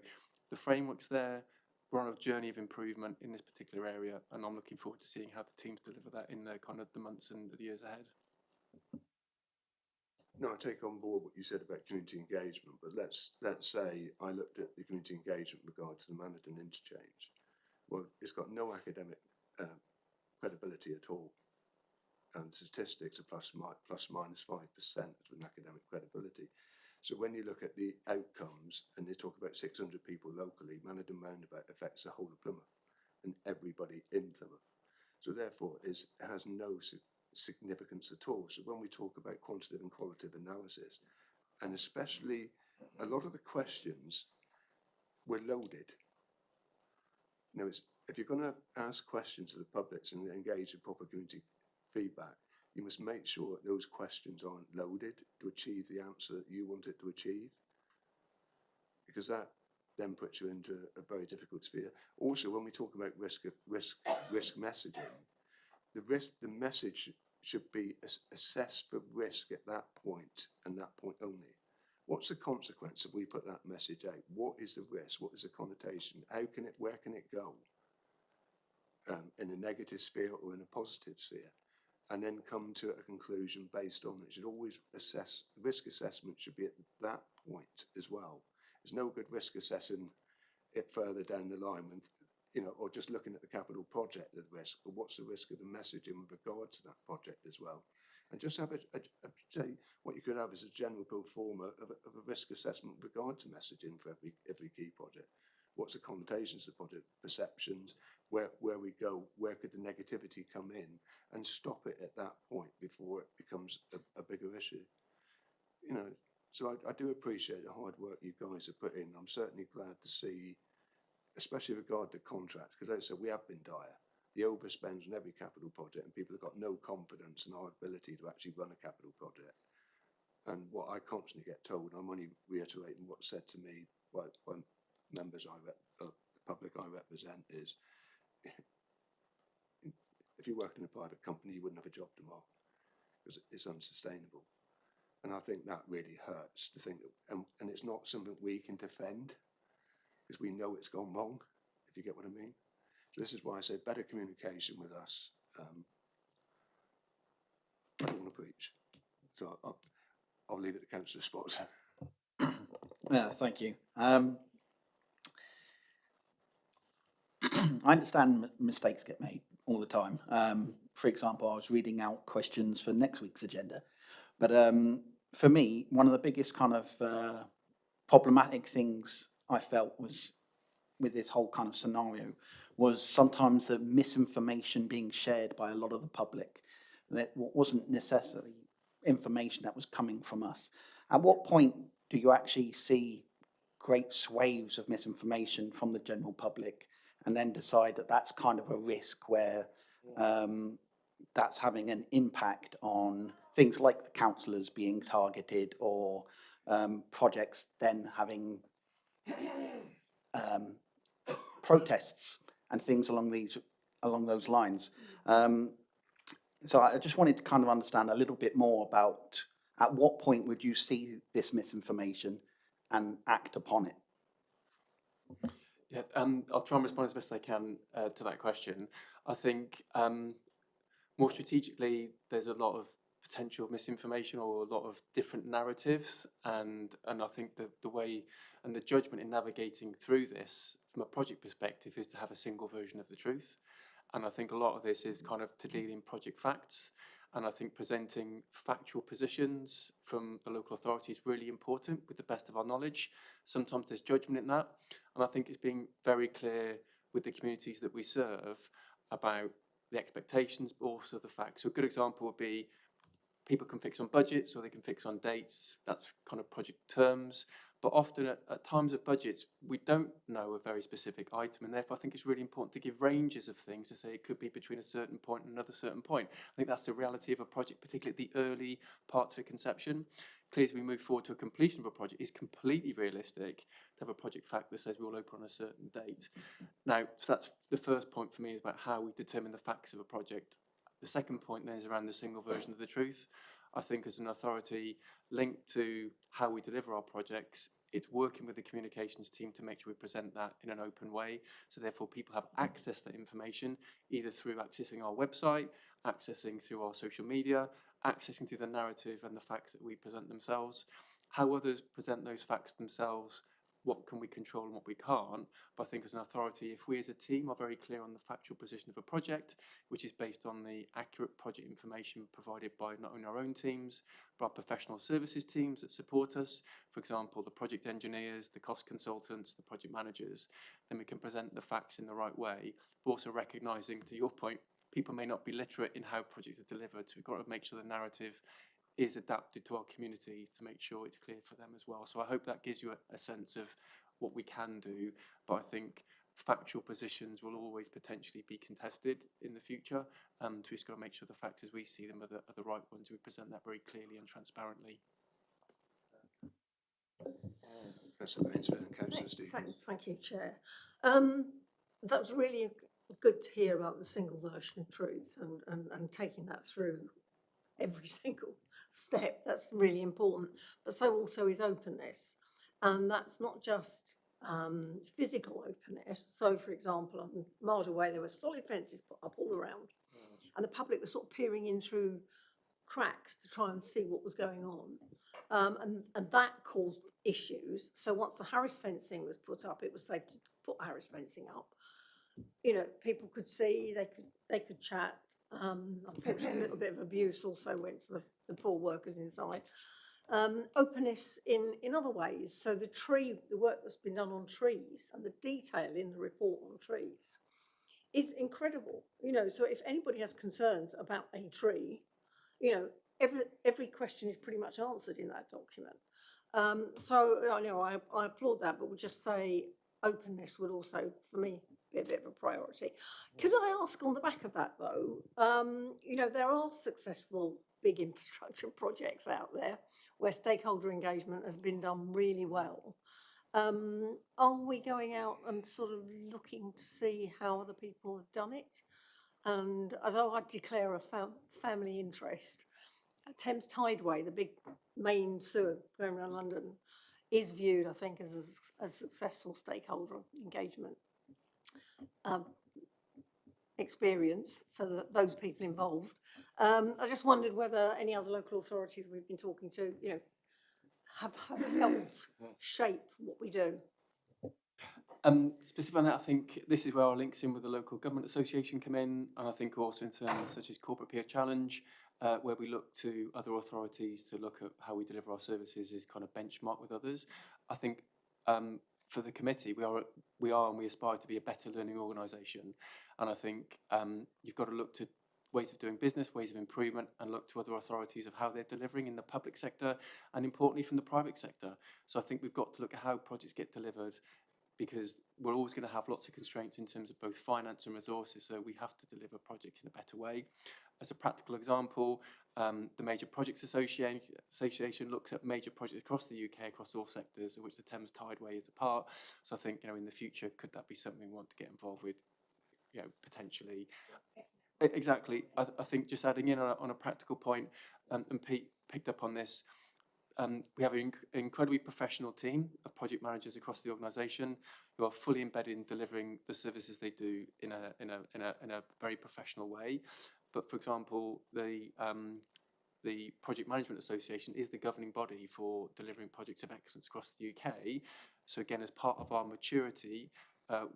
the framework's there. We're on a journey of improvement in this particular area, and I'm looking forward to seeing how the teams deliver that in the kind of the months and the years ahead. No, I take on board what you said about community engagement, but let's say I looked at the community engagement with regard to the Manadon interchange. Well, it's got no academic credibility at all, and statistics are plus minus 5% with academic credibility. So when you look at the outcomes, and they talk about 600 people locally, Manadon roundabout affects the whole of Plymouth and everybody in Plymouth. So therefore, it has no significance at all. So when we talk about quantitative and qualitative analysis, and especially a lot of the questions were loaded. You know, if you're going to ask questions to the public and engage in proper community feedback, you must make sure that those questions aren't loaded to achieve the answer that you want it to achieve, because that then puts you into a very difficult sphere. Also, when we talk about risk messaging, the message should be assessed for risk at that point and that point only. What's the consequence if we put that message out? What is the risk? What is the connotation? Where can it go? In a negative sphere or in a positive sphere? And then come to a conclusion based on it. You should always assess, risk assessment should be at that point as well. There's no good risk assessing it further down the line when, you know, or just looking at the capital project at risk, but what's the risk of the messaging with regard to that project as well? And just have say what you could have is a general pro forma of a risk assessment with regard to messaging for every key project. What's the connotations of project perceptions? Where we go? Where could the negativity come in? And stop it at that point before it becomes a bigger issue. You know, so I do appreciate the hard work you guys have put in. I'm certainly glad to see especially with regard to contracts, because as I said, we have been dire. The overspends on every capital project, and people have got no confidence in our ability to actually run a capital project. And what I constantly get told, and I'm only reiterating what's said to me by members the public I represent, is if you worked in a private company, you wouldn't have a job tomorrow because it's unsustainable. And I think that really hurts to think that, and it's not something we can defend because we know it's gone wrong, if you get what I mean. So this is why I say better communication with us. I don't want to preach, so I'll leave it to Councillor Spots. Yeah, thank you. I understand mistakes get made all the time. For example, I was reading out questions for next week's agenda, but for me, one of the biggest kind of problematic things I felt was with this whole kind of scenario was sometimes the misinformation being shared by a lot of the public that wasn't necessarily information that was coming from us. At what point do you actually see great swathes of misinformation from the general public and then decide that that's kind of a risk where that's having an impact on things like the councillors being targeted or projects then having protests and things along those lines. So I just wanted to kind of understand a little bit more about at what point would you see this misinformation and act upon it? Yeah, I'll try and respond as best I can to that question. I think more strategically, there's a lot of potential misinformation or a lot of different narratives, and I think the way and the judgment in navigating through this from a project perspective is to have a single version of the truth. And I think a lot of this is kind of to deal in project facts. And I think presenting factual positions from the local authority is really important with the best of our knowledge. Sometimes there's judgment in that. And I think it's being very clear with the communities that we serve about the expectations, but also the facts. So a good example would be people can fix on budgets or they can fix on dates. That's kind of project terms. But often at times of budgets, we don't know a very specific item, and therefore I think it's really important to give ranges of things to say it could be between a certain point and another certain point. I think that's the reality of a project, particularly at the early parts of conception. Clearly, as we move forward to a completion of a project, it's completely realistic to have a project fact that says we will open on a certain date. Now, so that's the first point for me, is about how we determine the facts of a project. The second point then is around the single version of the truth. I think as an authority linked to how we deliver our projects, it's working with the communications team to make sure we present that in an open way. So therefore people have access to that information, either through accessing our website, accessing through our social media, accessing through the narrative and the facts that we present themselves. How others present those facts themselves, what can we control and what we can't. But I think as an authority, if we as a team are very clear on the factual position of a project, which is based on the accurate project information provided by not only our own teams, but our professional services teams that support us, for example, the project engineers, the cost consultants, the project managers, then we can present the facts in the right way, but also recognising, to your point, people may not be literate in how projects are delivered, so we've got to make sure the narrative is adapted to our communities to make sure it's clear for them as well. So I hope that gives you a sense of what we can do, but I think factual positions will always potentially be contested in the future. So we've just got to make sure the facts as we see them are the right ones. We present that very clearly and transparently. Thank you, Chair. That was really good to hear about the single version of truth and taking that through every single step. That's really important. But so also is openness. And that's not just physical openness. So, for example, on Armada Way, there were solid fences put up all around. And the public was sort of peering in through cracks to try and see what was going on. And that caused issues. So once the Harris fencing was put up, it was safe to put Harris fencing up. You know, people could see, they could chat. Unfortunately, a little bit of abuse also went to the poor workers inside. Openness in other ways. So the work that's been done on trees and the detail in the report on trees is incredible. You know, so if anybody has concerns about a tree, you know, every question is pretty much answered in that document. So, you know, I applaud that, but we'll just say openness would also, for me, be a bit of a priority. Could I ask on the back of that though, there are successful big infrastructure projects out there where stakeholder engagement has been done really well. Are we going out and sort of looking to see how other people have done it? And although I declare a family interest, Thames Tideway, the big main sewer going around London, is viewed, I think, as a successful stakeholder engagement experience for those people involved. I just wondered whether any other local authorities we've been talking to, have helped shape what we do. Specifically on that, I think this is where our links in with the local government association come in, and I think also in terms such as Corporate Peer Challenge, where we look to other authorities to look at how we deliver our services is kind of benchmark with others. I think for the committee, we are and we aspire to be a better learning organisation, and I think you've got to look to ways of doing business, ways of improvement, and look to other authorities of how they're delivering in the public sector and importantly from the private sector. So I think we've got to look at how projects get delivered, because we're always going to have lots of constraints in terms of both finance and resources, so we have to deliver projects in a better way. As a practical example, the Major Projects Association looks at major projects across the UK, across all sectors, of which the Thames Tideway is a part. So I think, in the future, could that be something we want to get involved with, potentially? Exactly. I think just adding in on a practical point, and Pete picked up on this, we have an incredibly professional team of project managers across the organisation who are fully embedded in delivering the services they do in a very professional way. But for example, the Project Management Association is the governing body for delivering projects of excellence across the UK. So again, as part of our maturity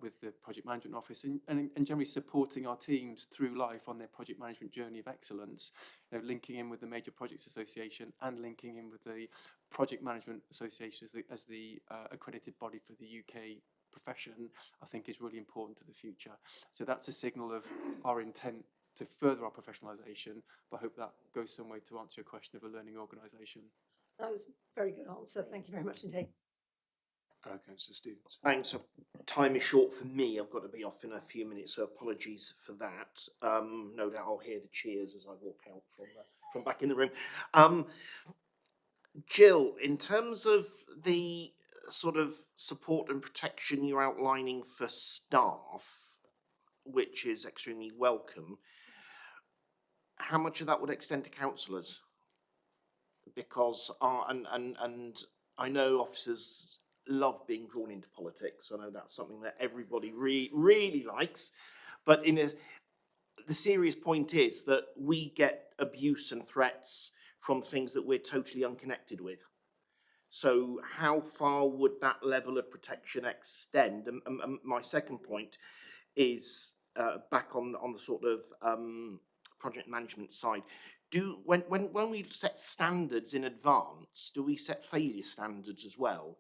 with the Project Management Office and generally supporting our teams through life on their project management journey of excellence, linking in with the Major Projects Association and linking in with the Project Management Association as the accredited body for the UK profession, I think is really important to the future. So that's a signal of our intent to further our professionalisation, but I hope that goes some way to answer your question of a learning organisation. That was a very good answer. Thank you very much indeed. Councillor Stevens. Thanks. Time is short for me. I've got to be off in a few minutes, so apologies for that. No doubt I'll hear the cheers as I walk out from back in the room. Jill, in terms of the sort of support and protection you're outlining for staff, which is extremely welcome, how much of that would extend to councillors? Because and I know officers love being drawn into politics. I know that's something that everybody really likes, but the serious point is that we get abuse and threats from things that we're totally unconnected with. So how far would that level of protection extend? And my second point is back on the sort of project management side. When we set standards in advance, do we set failure standards as well?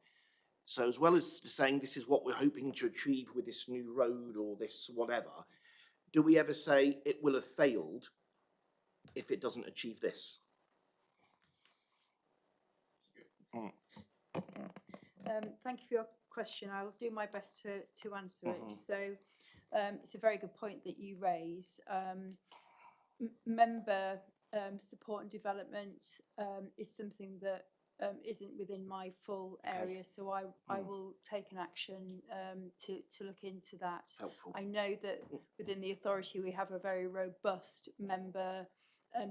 So as well as saying this is what we're hoping to achieve with this new road or this whatever, do we ever say it will have failed if it doesn't achieve this? Thank you for your question. I'll do my best to answer it. So it's a very good point that you raise. Member support and development is something that isn't within my full area, so I will take an action to look into that. Helpful. I know that within the authority we have a very robust member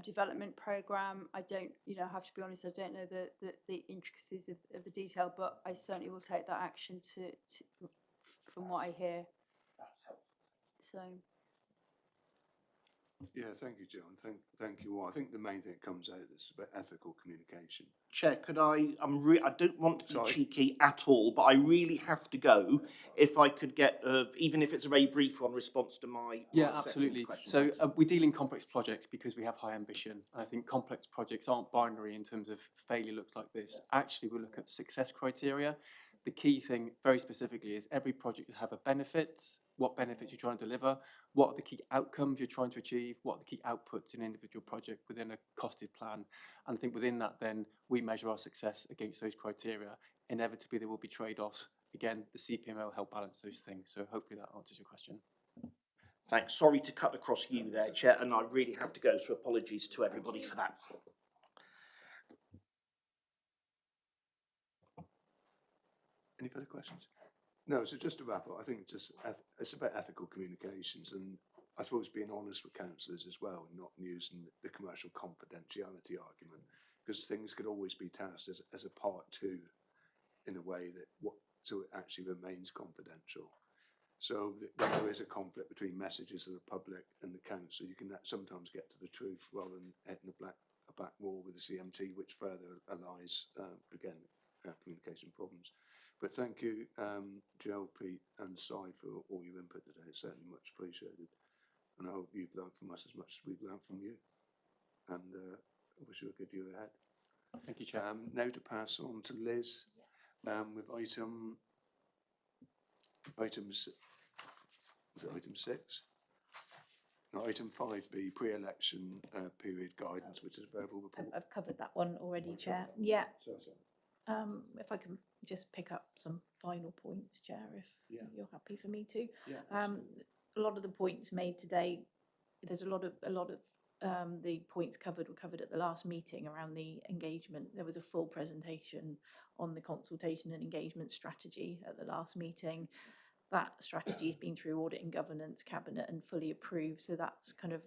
development programme. I don't, I have to be honest, I don't know the intricacies of the detail, but I certainly will take that action to from what I hear. That's helpful. So. Yeah, thank you, Jill, and thank you all. I think the main thing that comes out is about ethical communication. Chair, could I don't want to be cheeky at all, but I really have to go. If I could get, even if it's a very brief one, response to my absolutely. So we deal in complex projects because we have high ambition. I think complex projects aren't binary in terms of failure looks like this. Actually, we look at success criteria. The key thing, very specifically, is every project will have a benefit. What benefits you're trying to deliver, what are the key outcomes you're trying to achieve, what are the key outputs in an individual project within a costed plan. And I think within that then we measure our success against those criteria. Inevitably there will be trade-offs again, the CPMO will help balance those things. So hopefully that answers your question. Thanks. Sorry to cut across you there, Chair, and I really have to go, so apologies to everybody for that. Any further questions? No, so just to wrap up, I think it's about ethical communications, and I suppose being honest with councillors as well, and not using the commercial confidentiality argument, because things could always be tasked as a part two in a way so it actually remains confidential. So when there is a conflict between messages of the public and the council, you can sometimes get to the truth rather than hitting a back wall with the CMT, which further allies, communication problems. But thank you, Joe, Pete and Si for all your input today. It's certainly much appreciated. And I hope you've learned from us as much as we've learned from you. And I wish you a good year ahead. Thank you, Chair. Now to pass on to Liz with item 6? No, item 5B, pre-election period guidance, which is a verbal report. I've covered that one already, Chair. Yeah. So. If I can just pick up some final points, Chair, if Yeah. you're happy for me to. Yeah. A lot of the points made today, there's a lot of the points were covered at the last meeting around the engagement. There was a full presentation on the consultation and engagement strategy at the last meeting. That strategy has been through Audit and Governance, Cabinet and fully approved. So that's kind of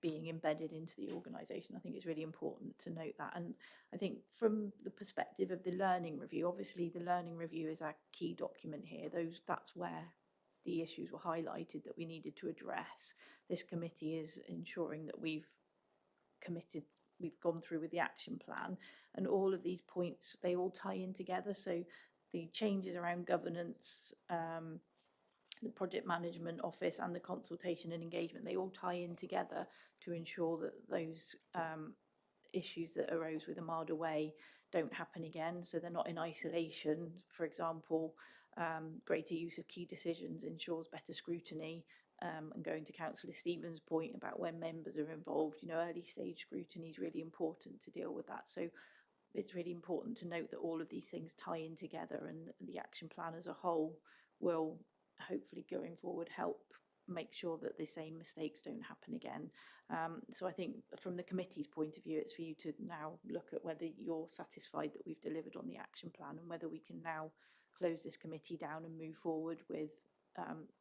being embedded into the organisation. I think it's really important to note that. And I think from the perspective of the learning review, obviously the learning review is our key document here. That's where the issues were highlighted that we needed to address. This committee is ensuring that we've gone through with the action plan, and all of these points, they all tie in together. So the changes around governance, the project management office and the consultation and engagement, they all tie in together to ensure that those issues that arose with Armada Way don't happen again. So they're not in isolation. For example, greater use of key decisions ensures better scrutiny. And going to Councillor Stevens' point about when members are involved, early stage scrutiny is really important to deal with that. So it's really important to note that all of these things tie in together, and the action plan as a whole will hopefully going forward help make sure that the same mistakes don't happen again. So I think from the committee's point of view, it's for you to now look at whether you're satisfied that we've delivered on the action plan, and whether we can now close this committee down and move forward with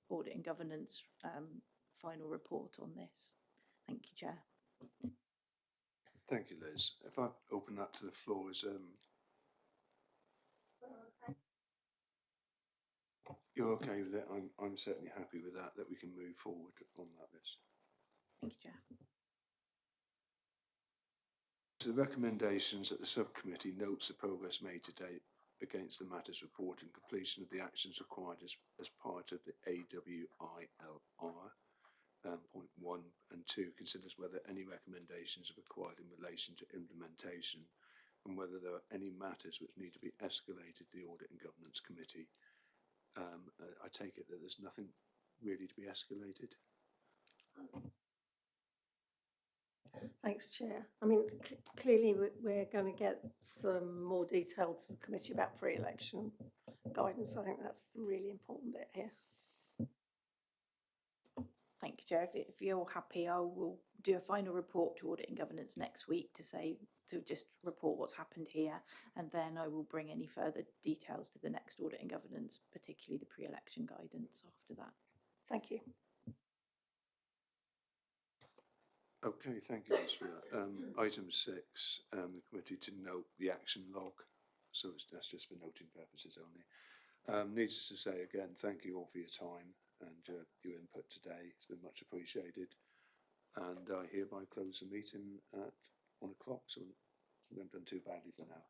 Audit and Governance final report on this. Thank you, Chair. Thank you, Liz. If I open that to the floor as you're okay with it, I'm certainly happy with that we can move forward on that list. Thank you, Chair. So the recommendations that the subcommittee notes the progress made to date against the matters report and completion of the actions required as part of the AWILR. Point 1 and 2 considers whether any recommendations are required in relation to implementation, and whether there are any matters which need to be escalated to the Audit and Governance Committee. I take it that there's nothing really to be escalated. Thanks, Chair. I mean, clearly we're going to get some more detail to the committee about pre-election guidance. I think that's the really important bit here. Thank you, Chair. If you're happy, I will do a final report to Audit and Governance next week to just report what's happened here, and then I will bring any further details to the next Audit and Governance, particularly the pre-election guidance after that. Thank you. Okay, thank you, Liz, for that. Item 6, the committee to note the action log. So that's just for noting purposes only. Needless to say again, thank you all for your time and your input today. It's been much appreciated. And I hereby close the meeting at 1 o'clock, so we haven't done too badly for now.